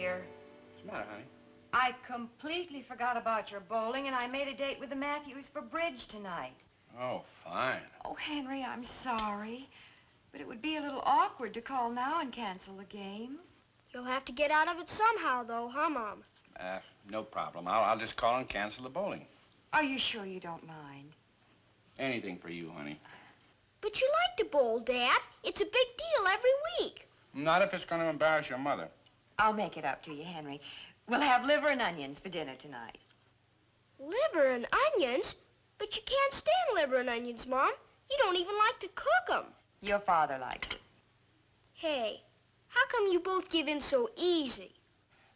dear. What's the matter, honey? I completely forgot about your bowling, and I made a date with the Matthews for bridge tonight. Oh, fine. Oh, Henry, I'm sorry. But it would be a little awkward to call now and cancel the game. You'll have to get out of it somehow, though, huh, Mom? No problem. I'll just call and cancel the bowling. Are you sure you don't mind? Anything for you, honey. But you like to bowl, Dad. It's a big deal every week. Not if it's going to embarrass your mother. I'll make it up to you, Henry. We'll have liver and onions for dinner tonight. Liver and onions? But you can't stand liver and onions, Mom. You don't even like to cook them. Your father likes it. Hey, how come you both give in so easy?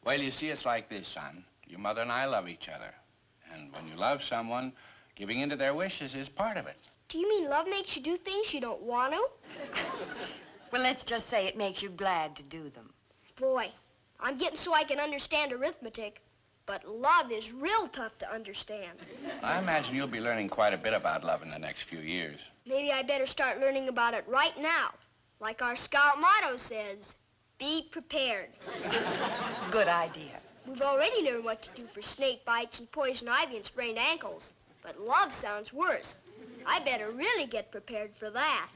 Well, you see, it's like this, son. Your mother and I love each other. And when you love someone, giving in to their wishes is part of it. Do you mean love makes you do things you don't want to? Well, let's just say it makes you glad to do them. Boy, I'm getting so I can understand arithmetic. But love is real tough to understand. I imagine you'll be learning quite a bit about love in the next few years. Maybe I better start learning about it right now. Like our Scout motto says, be prepared. Good idea. We've already learned what to do for snake bites and poison ivy and sprained ankles. But love sounds worse. I better really get prepared for that.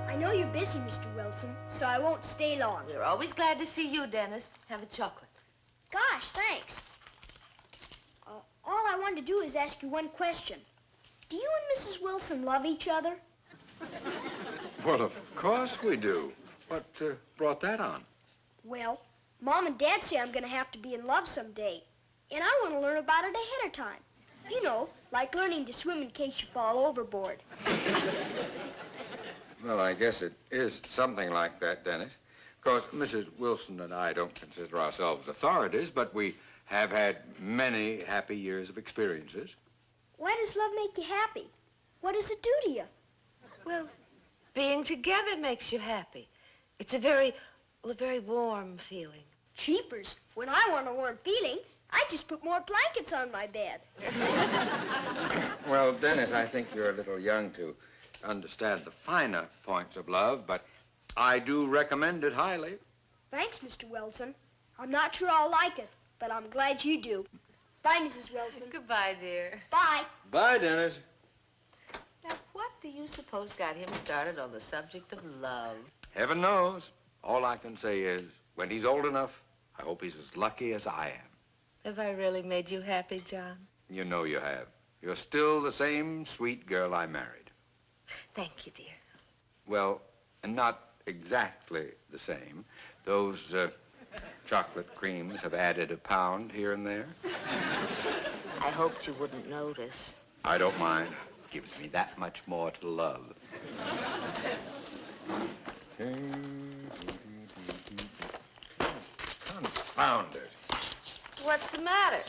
I know you're busy, Mr. Wilson, so I won't stay long. We're always glad to see you, Dennis. Have a chocolate. Gosh, thanks. All I wanted to do is ask you one question. Do you and Mrs. Wilson love each other? Well, of course we do. What brought that on? Well, Mom and Dad say I'm going to have to be in love someday, and I want to learn about it ahead of time. You know, like learning to swim in case you fall overboard. Well, I guess it is something like that, Dennis. Of course, Mrs. Wilson and I don't consider ourselves authorities, but we have had many happy years of experiences. Why does love make you happy? What does it do to you? Well, being together makes you happy. It's a very warm feeling. Cheapers. When I want a warm feeling, I just put more blankets on my bed. Well, Dennis, I think you're a little young to understand the finer points of love, but I do recommend it highly. Thanks, Mr. Wilson. I'm not sure I'll like it, but I'm glad you do. Bye, Mrs. Wilson. Goodbye, dear. Bye. Bye, Dennis. Now, what do you suppose got him started on the subject of love? Heaven knows. All I can say is, when he's old enough, I hope he's as lucky as I am. Have I really made you happy, John? You know you have. You're still the same sweet girl I married. Thank you, dear. Well, not exactly the same. Those chocolate creams have added a pound here and there. I hoped you wouldn't notice. I don't mind. Gives me that much more to love. Confound it. What's the matter?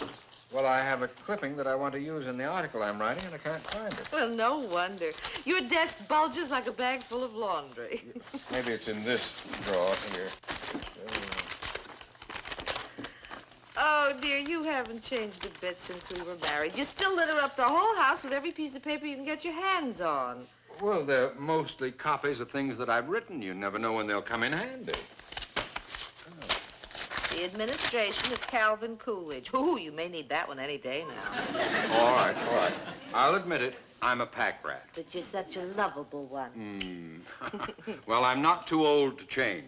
Well, I have a clipping that I want to use in the article I'm writing, and I can't find it. Well, no wonder. Your desk bulges like a bag full of laundry. Maybe it's in this drawer here. Oh, dear, you haven't changed a bit since we were married. You still litter up the whole house with every piece of paper you can get your hands on. Well, they're mostly copies of things that I've written. You never know when they'll come in handy. The administration of Calvin Coolidge. Ooh, you may need that one any day now. All right, all right. I'll admit it. I'm a pack rat. But you're such a lovable one. Well, I'm not too old to change.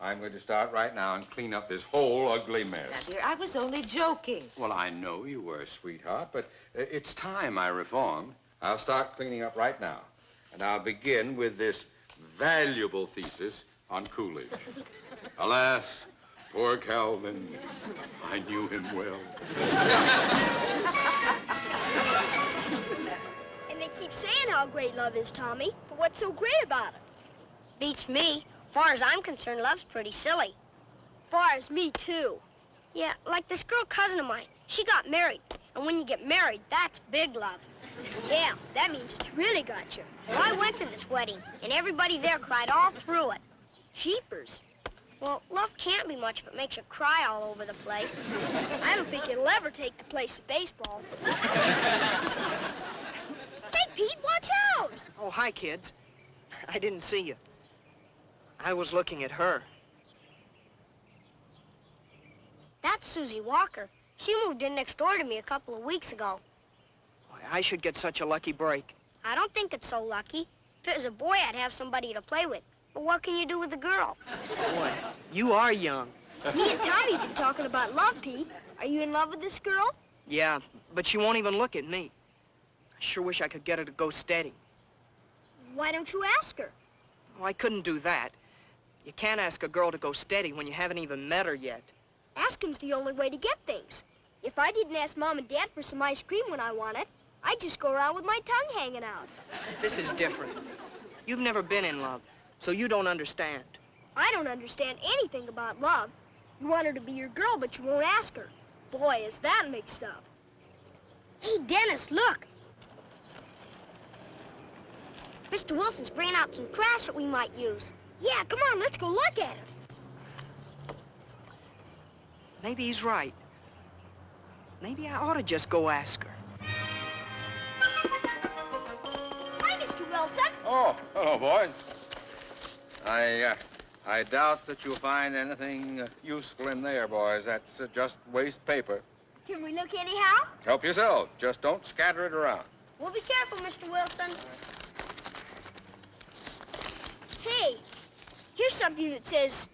I'm going to start right now and clean up this whole ugly mess. Now, dear, I was only joking. Well, I know you were, sweetheart, but it's time I reformed. I'll start cleaning up right now. And I'll begin with this valuable thesis on Coolidge. Alas, poor Calvin, I knew him well. keep saying how great love is, Tommy, but what's so great about it? Beats me. Far as I'm concerned, love's pretty silly. Far as me, too. Yeah, like this girl cousin of mine. She got married. And when you get married, that's big love. Yeah, that means it's really got you. Well, I went to this wedding, and everybody there cried all through it. Jeepers. Well, love can't be much if it makes you cry all over the place. I don't think it'll ever take the place of baseball. Hey, Pete, watch out! Oh, hi, kids. I didn't see you. I was looking at her. That's Susie Walker. She moved in next door to me a couple of weeks ago. Why, I should get such a lucky break. I don't think it's so lucky. If it was a boy, I'd have somebody to play with. But what can you do with a girl? Boy, you are young. Me and Tommy have been talking about love, Pete. Are you in love with this girl? Yeah, but she won't even look at me. I sure wish I could get her to go steady. Why don't you ask her? Oh, I couldn't do that. You can't ask a girl to go steady when you haven't even met her yet. Asking's the only way to get things. If I didn't ask Mom and Dad for some ice cream when I want it, I'd just go around with my tongue hanging out. This is different. You've never been in love, so you don't understand. I don't understand anything about love. You want her to be your girl, but you won't ask her. Boy, is that mixed up. Hey, Dennis, look. Mr. Wilson's bringing out some trash that we might use. Yeah, come on, let's go look at it. Maybe he's right. Maybe I ought to just go ask her. Hi, Mr. Wilson. Oh, hello, boys. I doubt that you'll find anything useful in there, boys. That's just waste paper. Can we look anyhow? Help yourself. Just don't scatter it around. We'll be careful, Mr. Wilson. Hey, here's something that says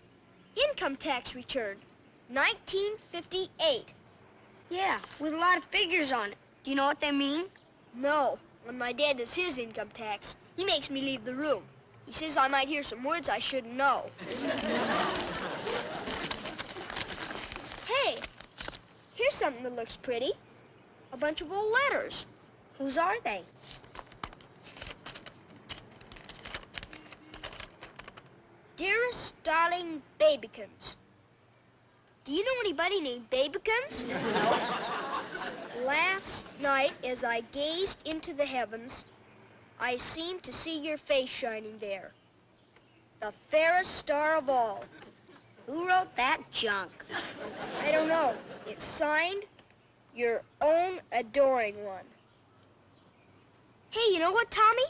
income tax return, 1958. Yeah, with a lot of figures on it. Do you know what they mean? No, when my dad does his income tax, he makes me leave the room. He says I might hear some words I shouldn't know. Hey, here's something that looks pretty. A bunch of old letters. Whose are they? Dearest darling Babykins. Do you know anybody named Babykins? Last night, as I gazed into the heavens, I seemed to see your face shining there. The fairest star of all. Who wrote that junk? I don't know. It's signed, your own adoring one. Hey, you know what, Tommy?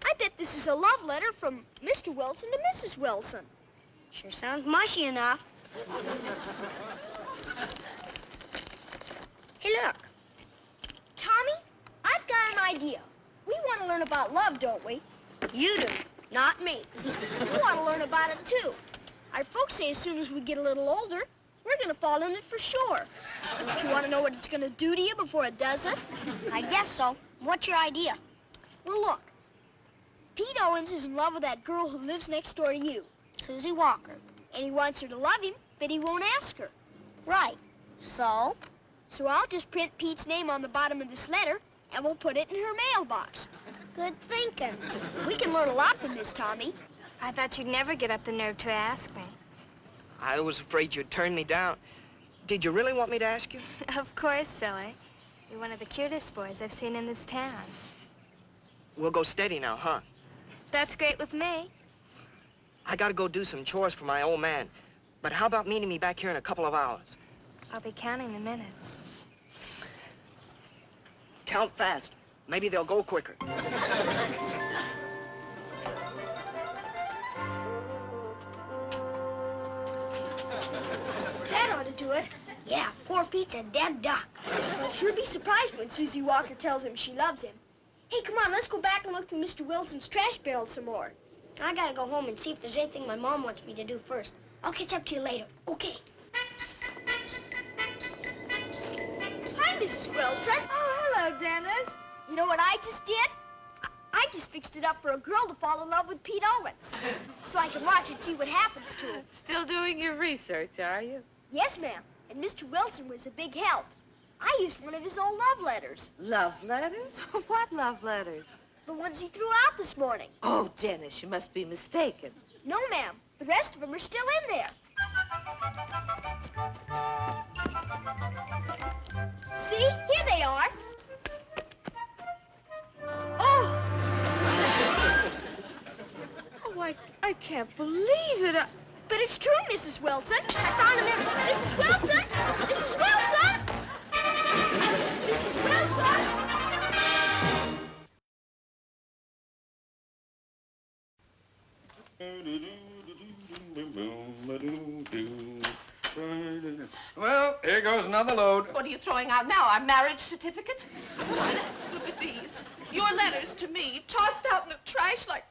I bet this is a love letter from Mr. Wilson to Mrs. Wilson. Sure sounds mushy enough. Hey, look. Tommy, I've got an idea. We want to learn about love, don't we? You do, not me. We want to learn about it, too. Our folks say as soon as we get a little older, we're going to fall in it for sure. Don't you want to know what it's going to do to you before it does it? I guess so. What's your idea? Well, look. Pete Owens is in love with that girl who lives next door to you, Susie Walker. and he wants her to love him, but he won't ask her. Right. So? So I'll just print Pete's name on the bottom of this letter, and we'll put it in her mailbox. Good thinking. We can learn a lot from this, Tommy. I thought you'd never get up the nerve to ask me. I was afraid you'd turn me down. Did you really want me to ask you? Of course, silly. You're one of the cutest boys I've seen in this town. We'll go steady now, huh? That's great with me. I gotta go do some chores for my old man. But how about meeting me back here in a couple of hours? I'll be counting the minutes. Count fast. Maybe they'll go quicker. That ought to do it. Yeah, poor Pete's a dead duck. I'll sure be surprised when Susie Walker tells him she loves him. Hey, come on, let's go back and look through Mr. Wilson's trash barrel some more. I gotta go home and see if there's anything my mom wants me to do first. I'll catch up to you later. Okay. Hi, Mrs. Wilson. Oh, hello, Dennis. You know what I just did? I just fixed it up for a girl to fall in love with Pete Owens. So I can watch and see what happens to him. Still doing your research, are you? Yes, ma'am. And Mr. Wilson was a big help. I used one of his old love letters. Love letters? What love letters? The ones he threw out this morning. Oh, Dennis, you must be mistaken. No, ma'am. The rest of them are still in there. See? Here they are. Oh! Oh, I can't believe it. But it's true, Mrs. Wilson. I found them in... Mrs. Wilson! Mrs. Wilson! Mrs. Wilson! Well, here goes another load. What are you throwing out now? Our marriage certificate? Look at these. Your letters to me, tossed out in the trash like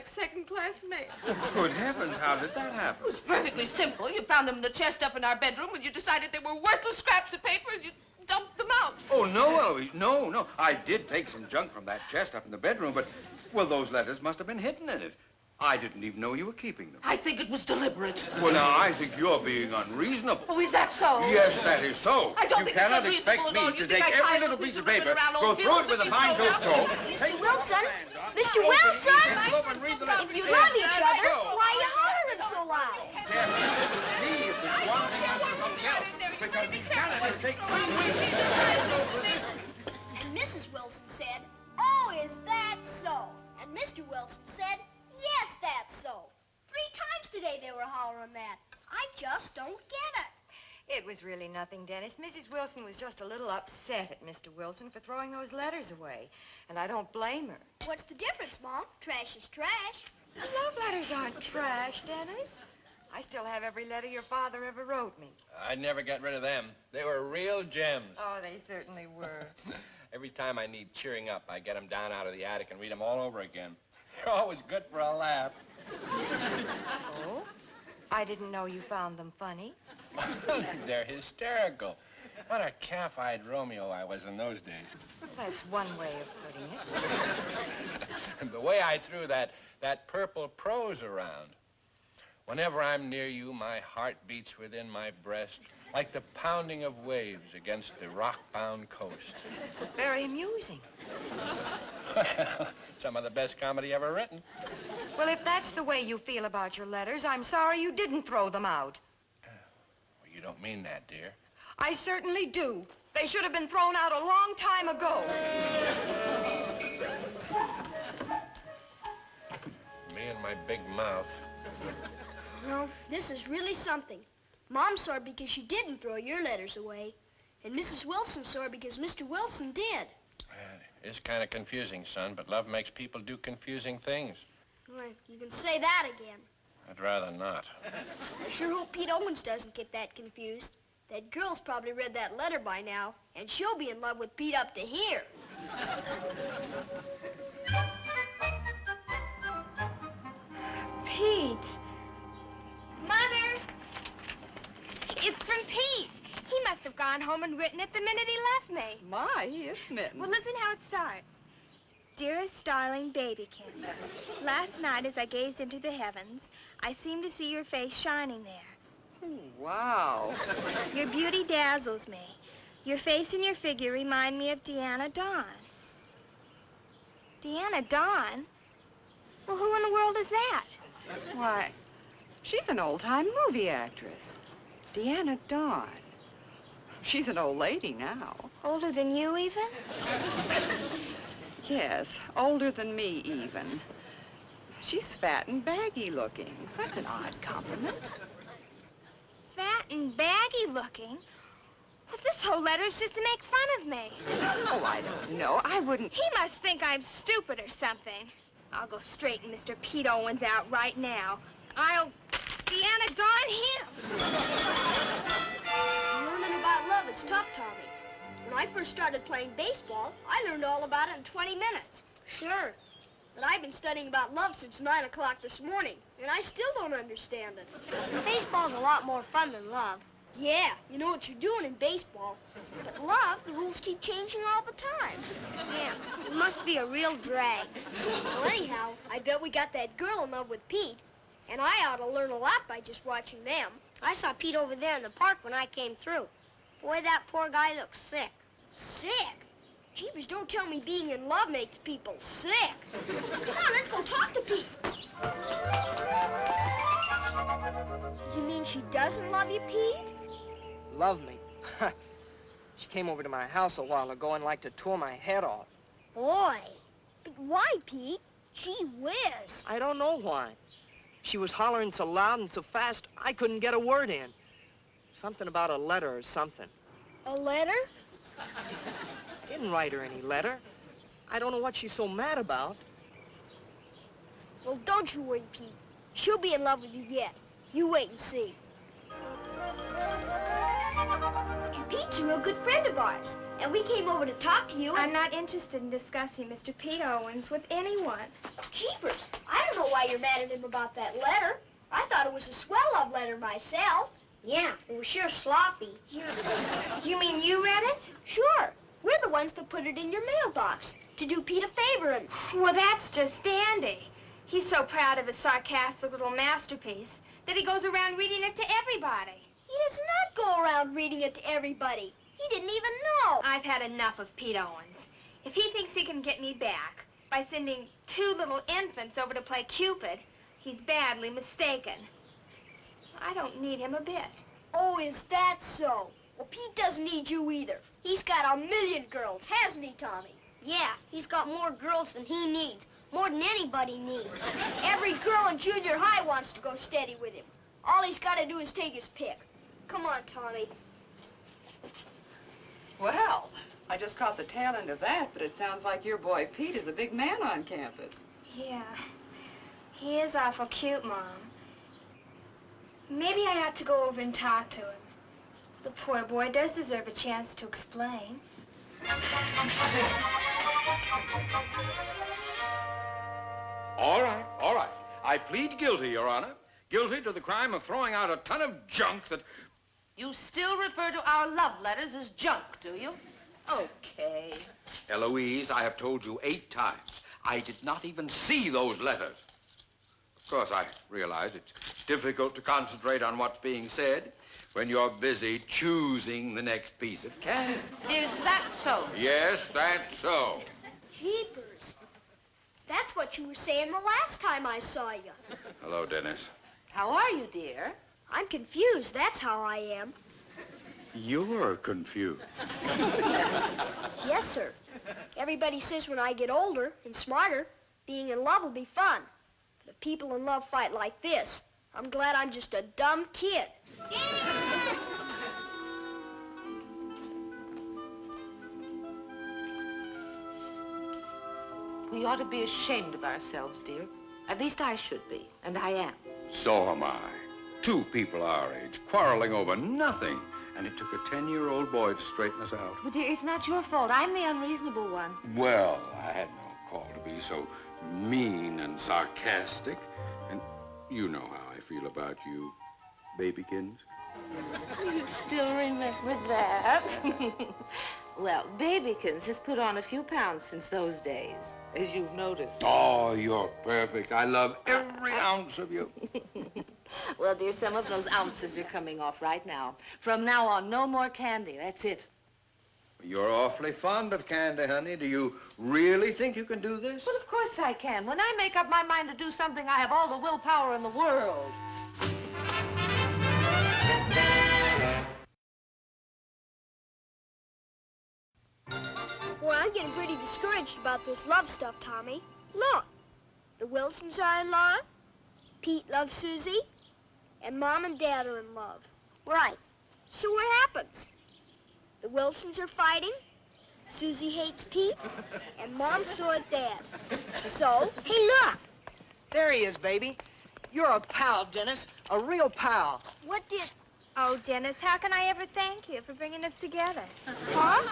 second-class mail. Good heavens, how did that happen? It was perfectly simple. You found them in the chest up in our bedroom and you decided they were worthless scraps of paper and you dumped them out. Oh, no, Eloise, no. I did take some junk from that chest up in the bedroom, but, well, those letters must have been hidden in it. I didn't even know you were keeping them. I think it was deliberate. Well, now, I think you're being unreasonable. Oh, is that so? Yes, that is so. I don't you think cannot it's expect unreasonable at all. me You to think take I every tied little a piece piece of of ribbon paper, around go old through it bills with a and fine-tooth comb. Mr. Wilson! Mr. Wilson! If you love each other, why are you hollering so loud? See if it's one thing after something else, because you cannot take... And Mrs. Wilson said, "Oh, is that so?" And Mr. Wilson said, "Yes, that's so." 3 times today they were hollering that. I just don't get it. It was really nothing, Dennis. Mrs. Wilson was just a little upset at Mr. Wilson for throwing those letters away. And I don't blame her. What's the difference, Mom? Trash is trash. Love letters aren't trash, Dennis. I still have every letter your father ever wrote me. I never got rid of them. They were real gems. Oh, they certainly were. Every time I need cheering up, I get them down out of the attic and read them all over again. They're always good for a laugh. Oh? I didn't know you found them funny. They're hysterical. What a calf-eyed Romeo I was in those days. That's one way of putting it. The way I threw that purple prose around. Whenever I'm near you, my heart beats within my breast like the pounding of waves against the rock-bound coast. Very amusing. Some of the best comedy ever written. Well, if that's the way you feel about your letters, I'm sorry you didn't throw them out. Well, you don't mean that, dear. I certainly do. They should have been thrown out a long time ago. Me and my big mouth. Well, this is really something. Mom's sore because you didn't throw your letters away. And Mrs. Wilson's sore because Mr. Wilson did. It's kind of confusing, son, but love makes people do confusing things. Well, you can say that again. I'd rather not. I sure hope Pete Owens doesn't get that confused. That girl's probably read that letter by now, and she'll be in love with Pete up to here. Pete. Mother. It's from Pete. He must have gone home and written it the minute he left me. My, he is smitten. Well, listen how it starts. Dearest darling babykins, last night as I gazed into the heavens, I seemed to see your face shining there. Wow. Your beauty dazzles me. Your face and your figure remind me of Deanna Dawn. Deanna Dawn? Well, who in the world is that? Why, she's an old-time movie actress. Deanna Dawn. She's an old lady now. Older than you, even? Yes, older than me, even. She's fat and baggy looking. That's an odd compliment. Fat and baggy looking? Well, this whole letter's just to make fun of me. Oh, I don't know. I wouldn't... He must think I'm stupid or something. I'll go straighten Mr. Pete Owens out right now. I'll Deanna Dawn him. Learning about love is tough, Tommy. When I first started playing baseball, I learned all about it in 20 minutes. Sure. But I've been studying about love since 9 o'clock this morning, and I still don't understand it. Baseball's a lot more fun than love. Yeah, you know what you're doing in baseball. But love, the rules keep changing all the time. Yeah, it must be a real drag. Well, anyhow, I bet we got that girl in love with Pete, and I ought to learn a lot by just watching them. I saw Pete over there in the park when I came through. Boy, that poor guy looks sick. Sick? Jeepers, don't tell me being in love makes people sick. Come on, let's go talk to Pete. You mean she doesn't love you, Pete? Love me? She came over to my house a while ago and liked to tore my head off. Boy. But why, Pete? Gee whiz. I don't know why. She was hollering so loud and so fast, I couldn't get a word in. Something about a letter or something. A letter? Didn't write her any letter. I don't know what she's so mad about. Well, don't you worry, Pete. She'll be in love with you yet. You wait and see. And Pete's a real good friend of ours. And we came over to talk to you and... I'm not interested in discussing Mr. Pete Owens with anyone. Jeepers, I don't know why you're mad at him about that letter. I thought it was a swell love letter myself. Yeah, it was sure sloppy. You mean you read it? Sure. We're the ones that put it in your mailbox to do Pete a favor and... Well, that's just dandy. He's so proud of his sarcastic little masterpiece that he goes around reading it to everybody. He does not go around reading it to everybody. He didn't even know. I've had enough of Pete Owens. If he thinks he can get me back by sending 2 little infants over to play Cupid, he's badly mistaken. I don't need him a bit. Oh, is that so? Well, Pete doesn't need you either. He's got a million girls, hasn't he, Tommy? Yeah, he's got more girls than he needs. More than anybody needs. Every girl in junior high wants to go steady with him. All he's got to do is take his pick. Come on, Tommy. Well, I just caught the tail end of that, but it sounds like your boy Pete is a big man on campus. Yeah, he is awful cute, Mom. Maybe I ought to go over and talk to him. The poor boy does deserve a chance to explain. All right, all right. I plead guilty, Your Honor. Guilty to the crime of throwing out a ton of junk that... You still refer to our love letters as junk, do you? Okay. Eloise, I have told you 8 times. I did not even see those letters. Of course, I realize it's difficult to concentrate on what's being said when you're busy choosing the next piece of candy. Is that so? Yes, that's so. Jeepers. That's what you were saying the last time I saw you. Hello, Dennis. How are you, dear? I'm confused, that's how I am. You're confused. Yes, sir. Everybody says when I get older and smarter, being in love will be fun. But if people in love fight like this, I'm glad I'm just a dumb kid. We ought to be ashamed of ourselves, dear. At least I should be, and I am. So am I. 2 people our age quarreling over nothing. And it took a 10-year-old boy to straighten us out. But dear, it's not your fault. I'm the unreasonable one. Well, I had no call to be so mean and sarcastic. And you know how I feel about you, babykins. You still remember that? Well, Babykins has put on a few pounds since those days, as you've noticed. Oh, you're perfect. I love every ounce of you. Well, dear, some of those ounces are coming off right now. From now on, no more candy. That's it. You're awfully fond of candy, honey. Do you really think you can do this? Well, of course I can. When I make up my mind to do something, I have all the willpower in the world. Boy, I'm getting pretty discouraged about this love stuff, Tommy. Look, the Wilsons are in love, Pete loves Susie, and Mom and Dad are in love. Right. So what happens? The Wilsons are fighting, Susie hates Pete, and Mom's sore at Dad. So, hey, look! There he is, baby. You're a pal, Dennis. A real pal. What did... Oh, Dennis, how can I ever thank you for bringing us together? Huh?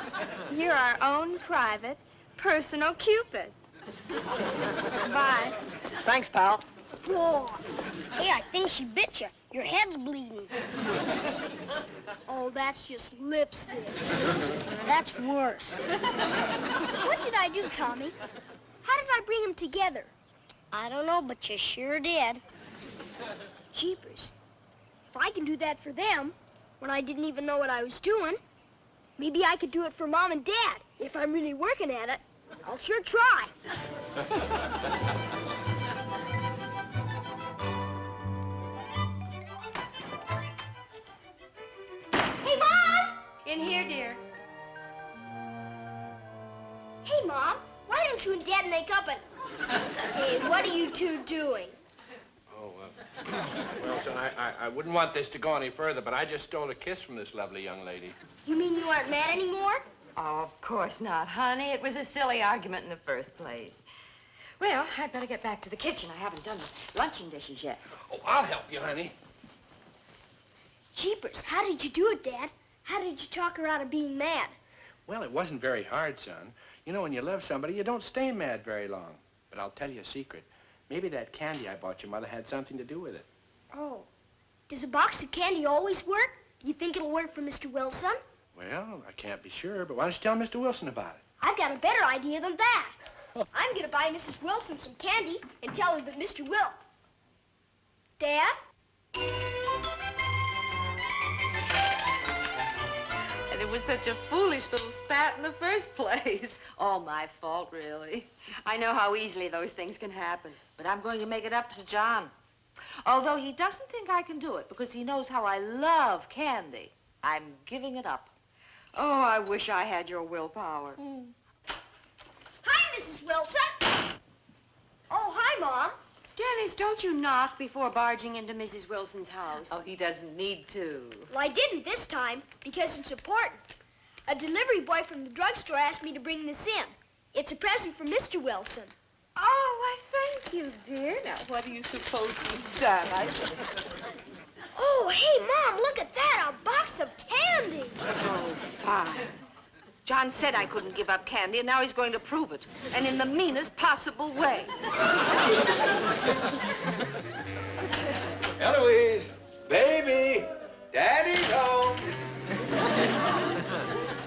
You're our own private, personal Cupid. Bye. Thanks, pal. Boy. Hey, I think she bit you. Your head's bleeding. Oh, that's just lipstick. That's worse. What did I do, Tommy? How did I bring them together? I don't know, but you sure did. Jeepers. If I can do that for them, when I didn't even know what I was doing, maybe I could do it for Mom and Dad. If I'm really working at it, I'll sure try. Hey, Mom! In here, dear. Hey, Mom, why don't you and Dad make up and... Hey, what are you two doing? Oh, Wilson, I wouldn't want this to go any further, but I just stole a kiss from this lovely young lady. You mean you aren't mad anymore? Oh, of course not, honey. It was a silly argument in the first place. Well, I'd better get back to the kitchen. I haven't done the luncheon dishes yet. Oh, I'll help you, honey. Jeepers, how did you do it, Dad? How did you talk her out of being mad? Well, it wasn't very hard, son. You know, when you love somebody, you don't stay mad very long. But I'll tell you a secret. Maybe that candy I bought your mother had something to do with it. Oh. Does a box of candy always work? Do you think it'll work for Mr. Wilson? Well, I can't be sure, but why don't you tell Mr. Wilson about it? I've got a better idea than that. I'm going to buy Mrs. Wilson some candy and tell her that Mr. Dad? And it was such a foolish little spat in the first place. All my fault, really. I know how easily those things can happen. But I'm going to make it up to John. Although he doesn't think I can do it because he knows how I love candy. I'm giving it up. Oh, I wish I had your willpower. Hi, Mrs. Wilson. Oh, hi, Mom. Dennis, don't you knock before barging into Mrs. Wilson's house. Oh, he doesn't need to. Well, I didn't this time because it's important. A delivery boy from the drugstore asked me to bring this in. It's a present for Mr. Wilson. Oh, why, thank you, dear. Now, what do you suppose you've done? Oh, hey, Mom, look at that, a box of candy. Oh, fine. John said I couldn't give up candy, and now he's going to prove it. And in the meanest possible way. Eloise, baby, Daddy's home.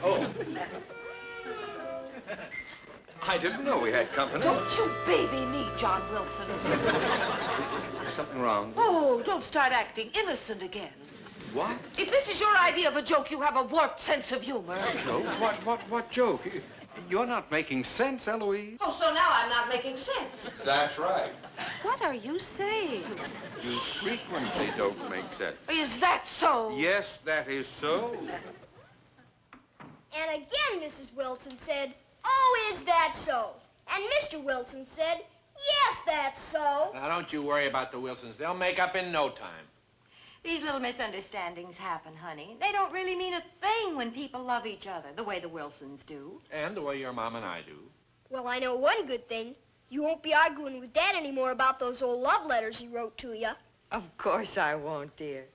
Oh. I didn't know we had company. Don't you baby me, John Wilson. Something wrong? Oh, don't start acting innocent again. What? If this is your idea of a joke, you have a warped sense of humor. Joke? What joke? You're not making sense, Eloise. Oh, so now I'm not making sense. That's right. What are you saying? You frequently don't make sense. Is that so? Yes, that is so. And again, Mrs. Wilson said, oh, is that so? And Mr. Wilson said, yes, that's so. Now, don't you worry about the Wilsons. They'll make up in no time. These little misunderstandings happen, honey. They don't really mean a thing when people love each other, the way the Wilsons do. And the way your mom and I do. Well, I know one good thing. You won't be arguing with Dad anymore about those old love letters he wrote to you. Of course I won't, dear.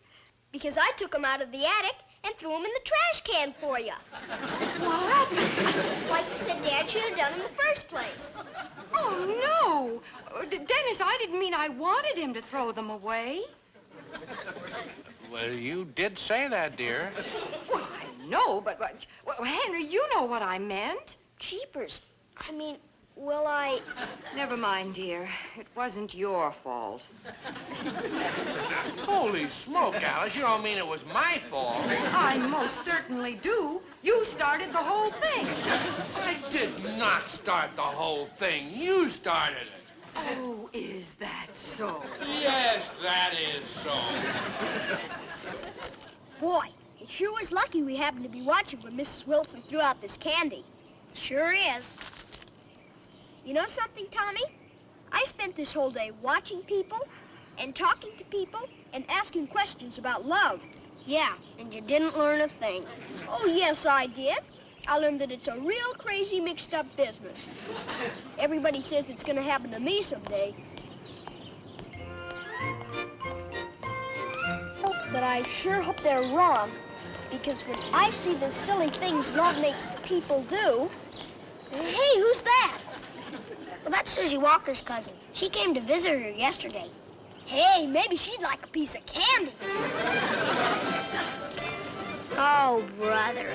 Because I took them out of the attic and threw them in the trash can for you. What? Like you said Dad should have done in the first place. Oh, no. Dennis, I didn't mean I wanted him to throw them away. Well, you did say that, dear. Well, I know, but well, Henry, you know what I meant. Jeepers. I mean, well, I... Never mind, dear. It wasn't your fault. Holy smoke, Alice. You don't mean it was my fault. I most certainly do. You started the whole thing. I did not start the whole thing. You started it. Oh, is that so? Yes, that is so. Boy, it sure was lucky we happened to be watching when Mrs. Wilson threw out this candy. Sure is. You know something, Tommy? I spent this whole day watching people and talking to people and asking questions about love. Yeah, and you didn't learn a thing. Oh, yes, I did. I learned that it's a real crazy mixed-up business. Everybody says it's going to happen to me someday. But I sure hope they're wrong, because when I see the silly things love makes people do... Hey, who's that? Well, that's Susie Walker's cousin. She came to visit her yesterday. Hey, maybe she'd like a piece of candy. Oh, brother.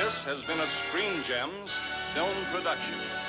This has been a Screen Gems film production.